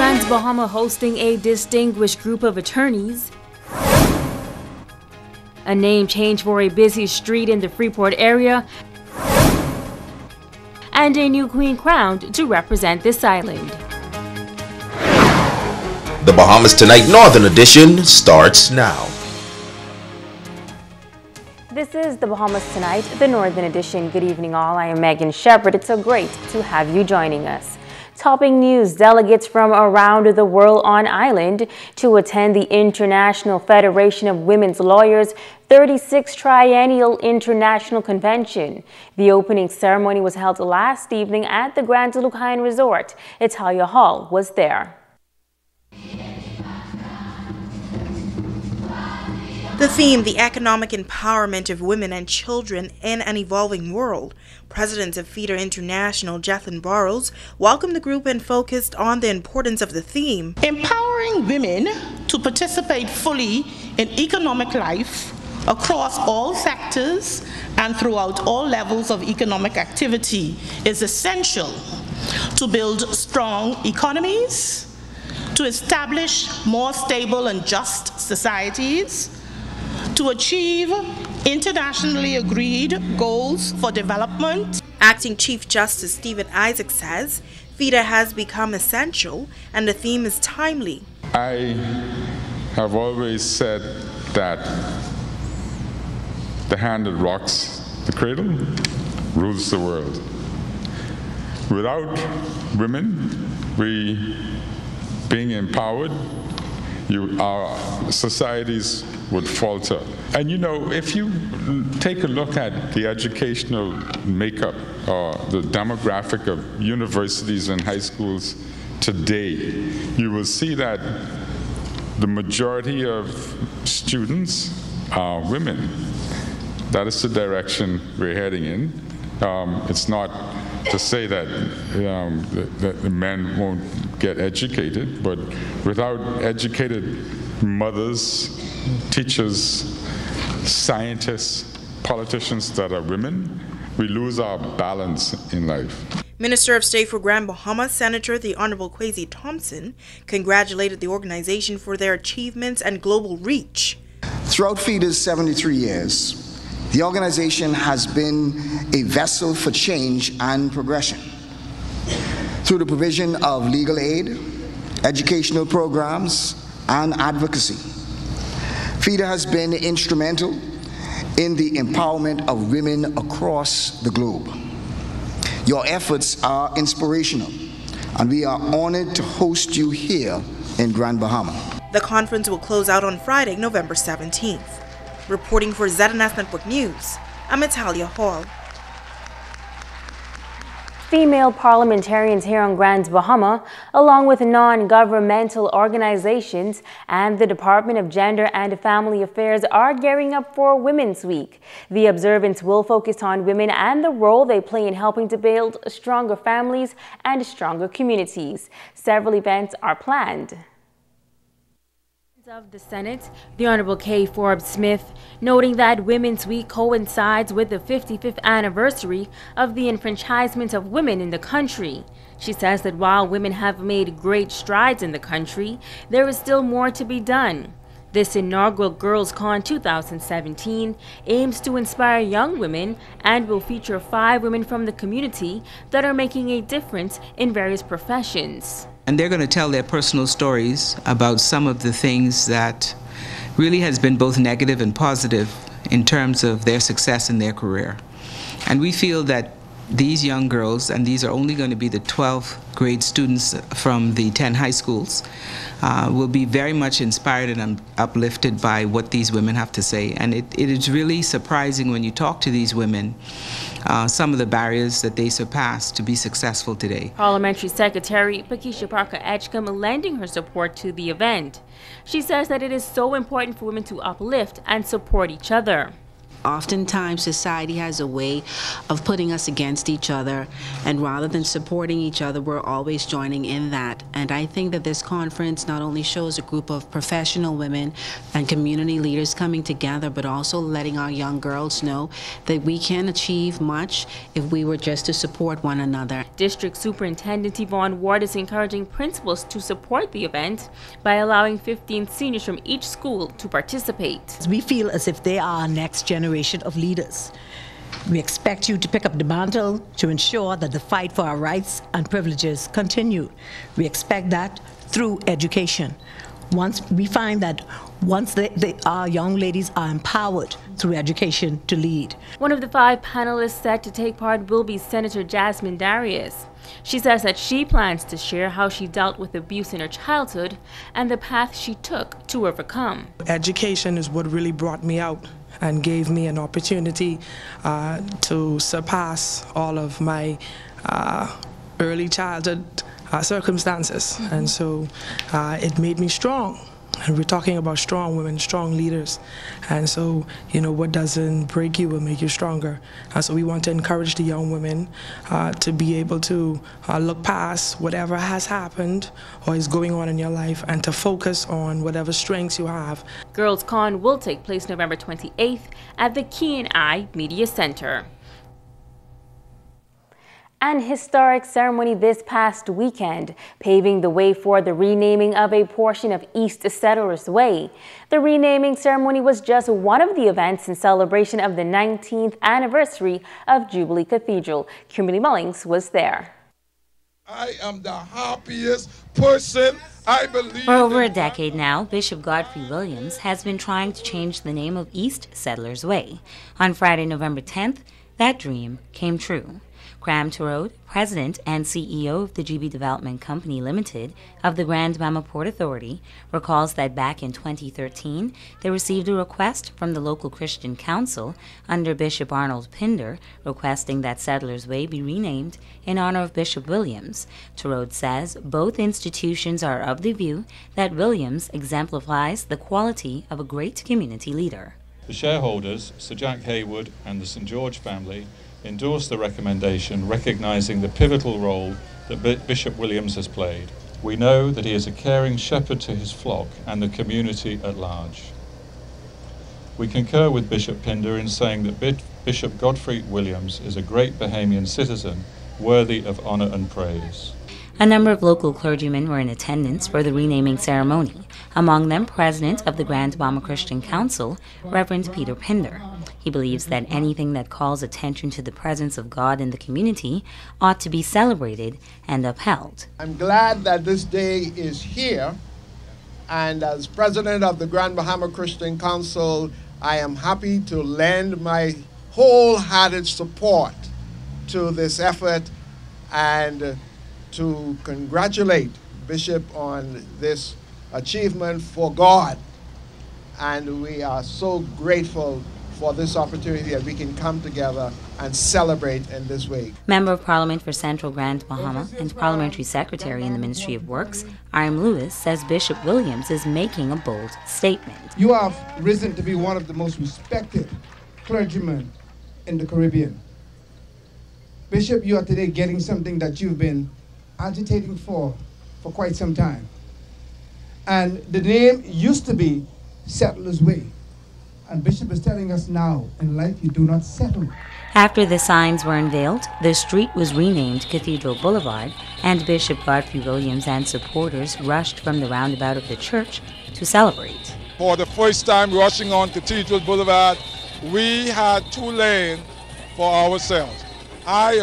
Grand Bahama hosting a distinguished group of attorneys. A name change for a busy street in the Freeport area. And a new queen crowned to represent this island. The Bahamas Tonight Northern Edition starts now. This is the Bahamas Tonight, the Northern Edition. Good evening all, I am Megan Shepard. It's so great to have you joining us. Topping news, delegates from around the world on island to attend the International Federation of Women's Lawyers 36th Triennial International Convention. The opening ceremony was held last evening at the Grand Lucayan Resort. Italia Hall was there. The theme, the economic empowerment of women and children in an evolving world. President of FIDA International, Jacqueline Burrows, welcomed the group and focused on the importance of the theme. Empowering women to participate fully in economic life across all sectors and throughout all levels of economic activity is essential to build strong economies, to establish more stable and just societies, to achieve internationally agreed goals for development. Acting Chief Justice Stephen Isaac says FIDA has become essential and the theme is timely. I have always said that the hand that rocks the cradle rules the world. Without women, being empowered, our societies would falter. And you know, if you take a look at the educational makeup or the demographic of universities and high schools today, you will see that the majority of students are women. That is the direction we're heading in. It's not to say that, that the men won't get educated, but without educated mothers, teachers, scientists, politicians that are women, we lose our balance in life. Minister of State for Grand Bahama, Senator the Honorable Kwesi Thompson, congratulated the organization for their achievements and global reach. Throughout FIDA's 73 years, the organization has been a vessel for change and progression. Through the provision of legal aid, educational programs, and advocacy, FIDA has been instrumental in the empowerment of women across the globe. Your efforts are inspirational, and we are honored to host you here in Grand Bahama. The conference will close out on Friday, November 17th. Reporting for ZNS Network News, I'm Italia Hall. Female parliamentarians here on Grand Bahama, along with non-governmental organizations and the Department of Gender and Family Affairs, are gearing up for Women's Week. The observance will focus on women and the role they play in helping to build stronger families and stronger communities. Several events are planned. Of the Senate, the Honorable Kay Forbes Smith, noting that Women's Week coincides with the 55th anniversary of the enfranchisement of women in the country. She says that while women have made great strides in the country, there is still more to be done. This inaugural Girls Con 2017 aims to inspire young women and will feature 5 women from the community that are making a difference in various professions. And they're going to tell their personal stories about some of the things that really has been both negative and positive in terms of their success in their career. And we feel that these young girls, and these are only going to be the 12th grade students from the 10 high schools, will be very much inspired and uplifted by what these women have to say. And it is really surprising when you talk to these women, some of the barriers that they surpass to be successful today. Parliamentary Secretary Pakeisha Parker Edgecombe lending her support to the event. She says that it is so important for women to uplift and support each other. Oftentimes, society has a way of putting us against each other, and rather than supporting each other, we're always joining in that. And I think that this conference not only shows a group of professional women and community leaders coming together, but also letting our young girls know that we can achieve much if we were just to support one another. District Superintendent Yvonne Ward is encouraging principals to support the event by allowing 15 seniors from each school to participate. We feel as if they are our next generation of leaders. We expect you to pick up the mantle to ensure that the fight for our rights and privileges continue. We expect that through education. Once our young ladies are empowered through education to lead. One of the 5 panelists set to take part will be Senator Jasmine Darius. She says that she plans to share how she dealt with abuse in her childhood and the path she took to overcome. Education is what really brought me out and gave me an opportunity to surpass all of my early childhood circumstances. And so it made me strong. And we're talking about strong women, strong leaders. And so, you know, what doesn't break you will make you stronger. And so we want to encourage the young women to be able to look past whatever has happened or is going on in your life and to focus on whatever strengths you have. Girls Con will take place November 28th at the Key&I Media Center. An historic ceremony this past weekend, paving the way for the renaming of a portion of East Settlers Way. The renaming ceremony was just one of the events in celebration of the 19th anniversary of Jubilee Cathedral. Kimberly Mullings was there. I am the happiest person, I believe. For over a decade now, Bishop Godfrey Williams has been trying to change the name of East Settlers Way. On Friday, November 10th, that dream came true. Graham Turode, President and CEO of the GB Development Company Limited of the Grand Bahama Port Authority, recalls that back in 2013, they received a request from the local Christian Council under Bishop Arnold Pinder requesting that Settlers Way be renamed in honor of Bishop Williams. Turode says both institutions are of the view that Williams exemplifies the quality of a great community leader. The shareholders, Sir Jack Haywood and the St. George family, endorsed the recommendation, recognizing the pivotal role that Bishop Williams has played. We know that he is a caring shepherd to his flock and the community at large. We concur with Bishop Pinder in saying that Bishop Godfrey Williams is a great Bahamian citizen worthy of honor and praise. A number of local clergymen were in attendance for the renaming ceremony, among them President of the Grand Bahama Christian Council, Reverend Peter Pinder. He believes that anything that calls attention to the presence of God in the community ought to be celebrated and upheld. I'm glad that this day is here, and as President of the Grand Bahama Christian Council, I am happy to lend my wholehearted support to this effort and to congratulate Bishop on this achievement for God. And we are so grateful for this opportunity that we can come together and celebrate in this way. Member of Parliament for Central Grand Bahama and Parliamentary Secretary in the Ministry of Works, Iram Lewis, says Bishop Williams is making a bold statement. You have risen to be one of the most respected clergymen in the Caribbean. Bishop, you are today getting something that you've been agitating for quite some time. And the name used to be Settlers Way. And Bishop is telling us now, in life you do not settle. After the signs were unveiled, the street was renamed Cathedral Boulevard, and Bishop Godfrey Williams and supporters rushed from the roundabout of the church to celebrate. For the first time rushing on Cathedral Boulevard, we had 2 lanes for ourselves. I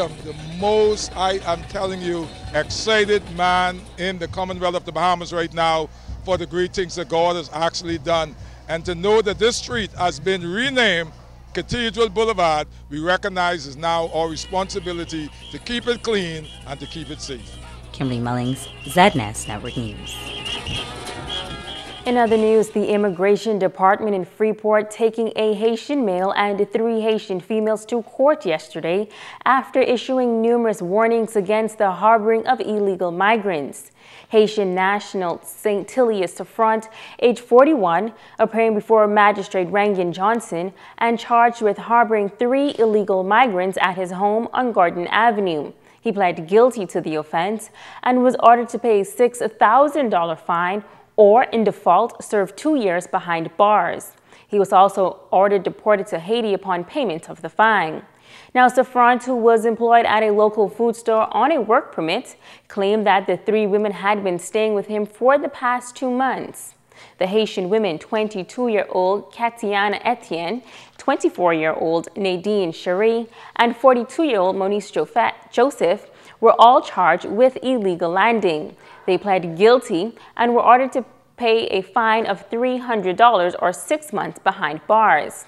am telling you, excited man in the Commonwealth of the Bahamas right now for the great things that God has actually done. And to know that this street has been renamed Cathedral Boulevard, we recognize is now our responsibility to keep it clean and to keep it safe. Kimberly Mullings, ZNES Network News. In other news, the Immigration Department in Freeport taking a Haitian male and 3 Haitian females to court yesterday after issuing numerous warnings against the harboring of illegal migrants. Haitian national St. Tilius Safront, age 41, appearing before Magistrate Rangan Johnson and charged with harboring 3 illegal migrants at his home on Garden Avenue. He pled guilty to the offense and was ordered to pay a $6,000 fine or, in default, serve 2 years behind bars. He was also ordered deported to Haiti upon payment of the fine. Now, Safront, who was employed at a local food store on a work permit, claimed that the 3 women had been staying with him for the past 2 months. The Haitian women, 22-year-old Katiana Etienne, 24-year-old Nadine Cherie, and 42-year-old Monique Joseph, were all charged with illegal landing. They pled guilty and were ordered to pay a fine of $300 or 6 months behind bars.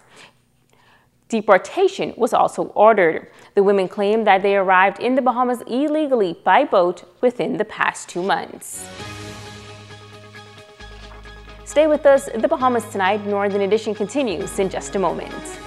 Deportation was also ordered. The women claimed that they arrived in the Bahamas illegally by boat within the past 2 months. Stay with us. The Bahamas Tonight Northern Edition continues in just a moment.